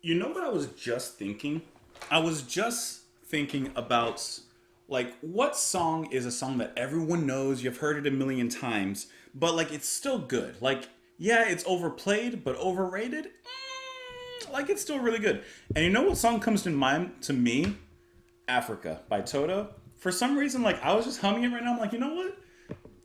You know what I was just thinking? I was just thinking about like what song is a song that everyone knows, you've heard it a million times, but like it's still good. Like yeah, it's overplayed, but overrated. Like it's still really good. And you know what song comes to mind to me? Africa by Toto. For some reason, like I was just humming it right now. I'm like, you know what?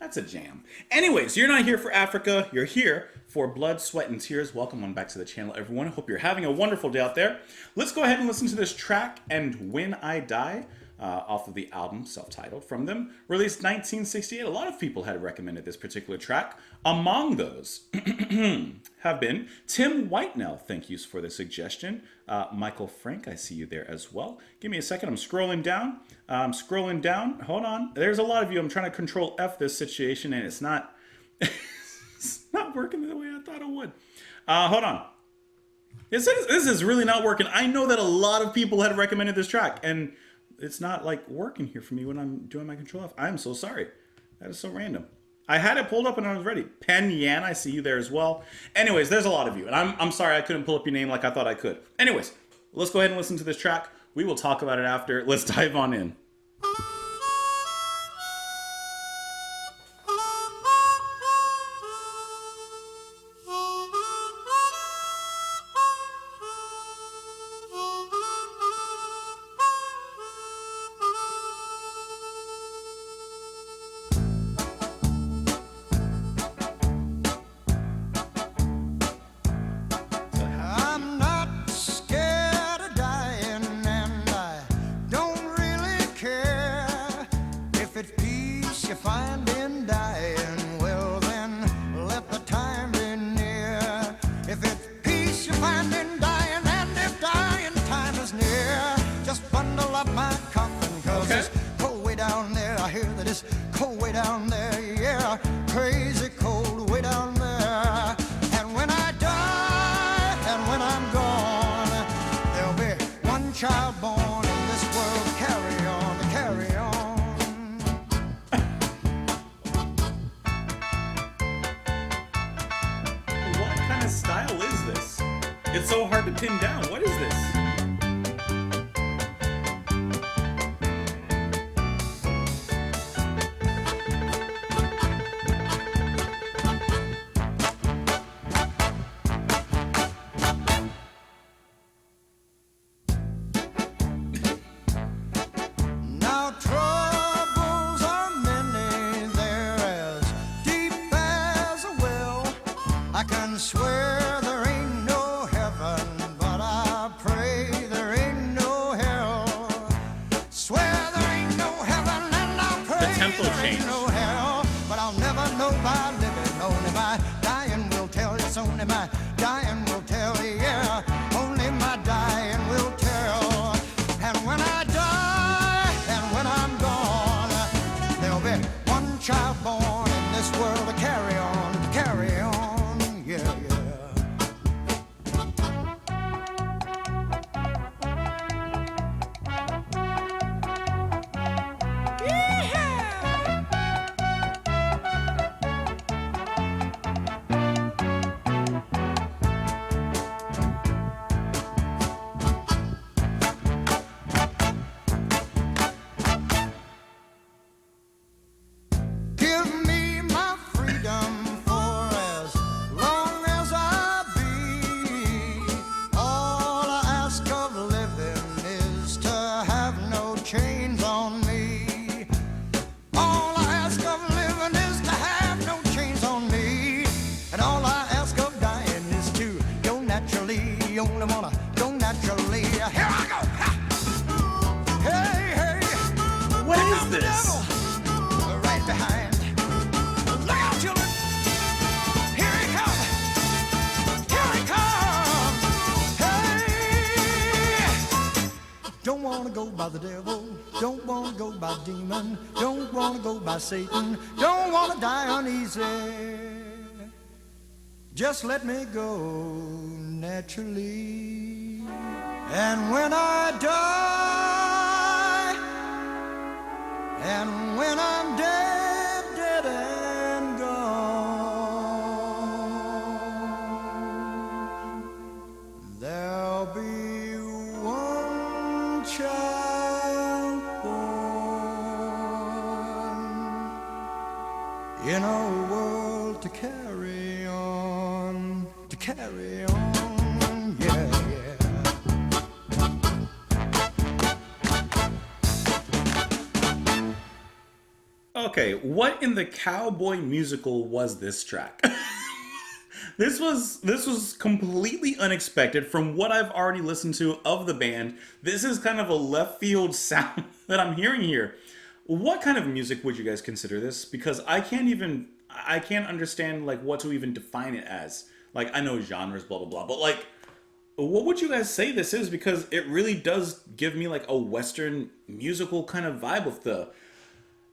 That's a jam. Anyways, you're not here for Africa. You're here for Blood, Sweat, and Tears. Welcome on back to the channel, everyone. Hope you're having a wonderful day out there. Let's go ahead and listen to this track, And When I Die, off of the album Self-Titled from them, released 1968. A lot of people had recommended this particular track. Among those have been Tim Whitenell. Thank you for the suggestion. Michael Frank, I see you there as well. Give me a second. I'm scrolling down. Hold on. There's a lot of you. I'm trying to control F this situation, and it's not it's not working the way I thought it would. Hold on. This is really not working. I know that a lot of people had recommended this track, and it's not like working here for me when I'm doing my control F. I'm so sorry. That is so random. I had it pulled up and I was ready. Pen Yan, I see you there as well. Anyways, there's a lot of you, and I'm sorry I couldn't pull up your name like I thought I could. Anyways, let's go ahead and listen to this track. We will talk about it after. Let's dive on in. Style is this? It's so hard to pin down. What is this? Now troubles are many, they're as deep as a well. I can swear only my dying will tell, yeah, only my dying will tell. And when I die, and when I'm gone, there'll be one child born in this world to carry on, yeah, yeah. Chains on me. All I ask of living is to have no chains on me. And all I ask of dying is to go naturally. You only wanna go naturally. Here I go. Ha! Hey, hey. What is this? Right behind. Look out, children. Here he comes. Here he comes. Hey. Don't wanna go by the devil. Don't wanna go by demon, don't wanna go by Satan, don't wanna die uneasy. Just let me go naturally. And when I die, and when I'm dead, dead and gone, whole world to carry on, to carry on, yeah, yeah. Okay, what in the cowboy musical was this track? This was completely unexpected from what I've already listened to of the band. This is kind of a left field sound that I'm hearing here. What kind of music would you guys consider this? Because I can't understand like what to even define it as. Like I know genres, blah blah blah, but like what would you guys say this is? Because it really does give me like a Western musical kind of vibe with the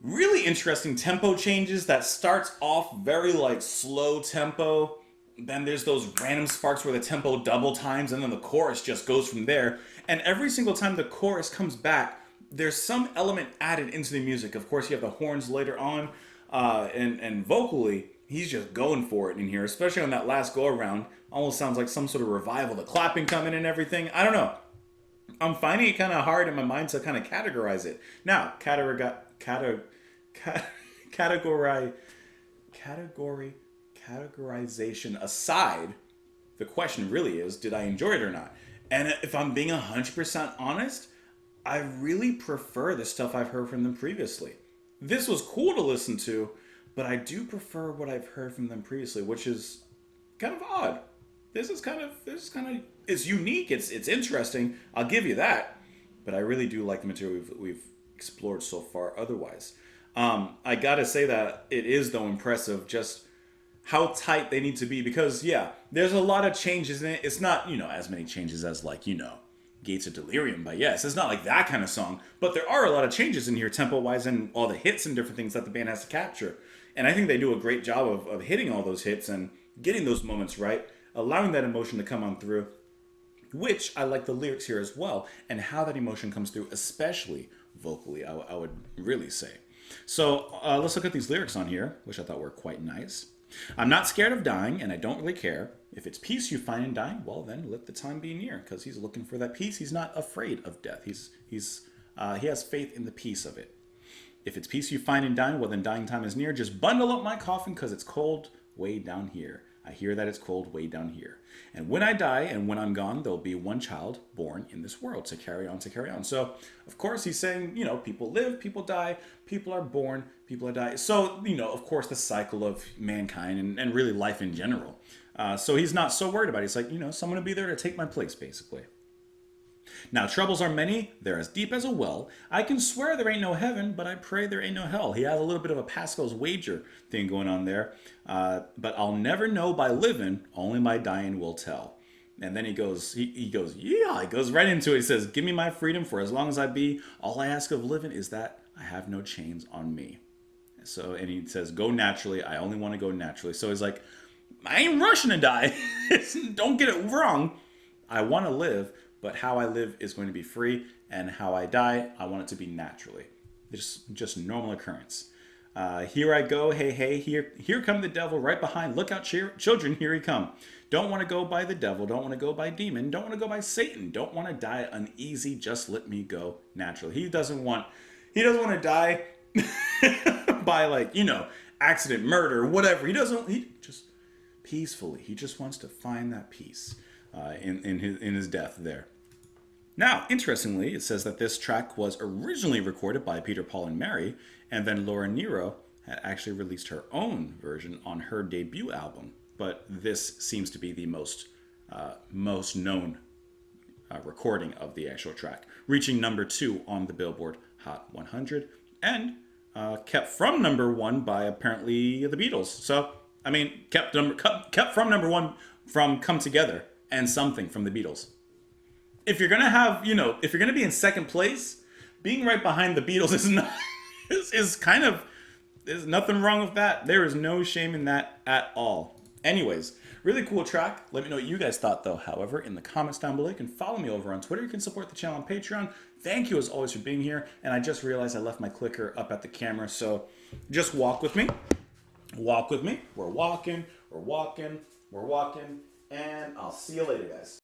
really interesting tempo changes that starts off very like slow tempo. Then there's those random sparks where the tempo double times and then the chorus just goes from there. And every single time the chorus comes back, there's some element added into the music. Of course, you have the horns later on, and vocally, he's just going for it in here, especially on that last go around. Almost sounds like some sort of revival, the clapping coming and everything. I don't know. I'm finding it kind of hard in my mind to kind of categorize it. Now, categorization aside, the question really is, did I enjoy it or not? And if I'm being 100% honest, I really prefer the stuff I've heard from them previously. This was cool to listen to, but I do prefer what I've heard from them previously, which is kind of odd. This is kind of, it's unique, it's interesting, I'll give you that, but I really do like the material we've explored so far otherwise. I gotta say that it is, though, impressive just how tight they need to be, because, yeah, there's a lot of changes in it. It's not, as many changes as, like, Gates of Delirium by Yes. It's not like that kind of song, but there are a lot of changes in here tempo-wise and all the hits and different things that the band has to capture. And I think they do a great job of hitting all those hits and getting those moments right, allowing that emotion to come on through, which I like the lyrics here as well, and how that emotion comes through, especially vocally, I would really say. So let's look at these lyrics on here, which I thought were quite nice. I'm not scared of dying, and I don't really care. If it's peace you find in dying, well then let the time be near, because he's looking for that peace. He's not afraid of death. He has faith in the peace of it. If it's peace you find in dying, well then dying time is near. Just bundle up my coffin, because it's cold way down here. I hear that it's cold way down here. And when I die and when I'm gone, there'll be one child born in this world to carry on, to carry on. So, of course, he's saying, people live, people die, people are born, people are die. So, of course, the cycle of mankind and really life in general. So he's not so worried about it. He's like, someone will be there to take my place, basically. Now, troubles are many, they're as deep as a well. I can swear there ain't no heaven, but I pray there ain't no hell. He has a little bit of a Pascal's wager thing going on there. But I'll never know by living, only my dying will tell. And then he goes, he goes right into it. He says, give me my freedom for as long as I be. All I ask of living is that I have no chains on me. So, and he says, go naturally. I only want to go naturally. So he's like, I ain't rushing to die. Don't get it wrong. I want to live. But how I live is going to be free, and how I die, I want it to be naturally. It's just normal occurrence. Here I go, hey, hey, here come the devil right behind. Look out, children, here he come. Don't want to go by the devil, don't want to go by demon, don't want to go by Satan, don't want to die uneasy, just let me go naturally. He doesn't want to die by accident, murder, whatever. He just peacefully, he just wants to find that peace in his death there. Now, interestingly, it says that this track was originally recorded by Peter, Paul, and Mary, and then Laura Nyro had actually released her own version on her debut album. But this seems to be the most known recording of the actual track, reaching number 2 on the Billboard Hot 100, and kept from number 1 by apparently the Beatles. So, I mean, kept from number 1 from Come Together and Something from the Beatles. If you're gonna have, if you're gonna be in second place, being right behind the Beatles there's nothing wrong with that. There is no shame in that at all. Anyways, really cool track. Let me know what you guys thought, though. However, in the comments down below, you can follow me over on Twitter. You can support the channel on Patreon. Thank you as always for being here. And I just realized I left my clicker up at the camera, so just walk with me. Walk with me. We're walking, and I'll see you later, guys.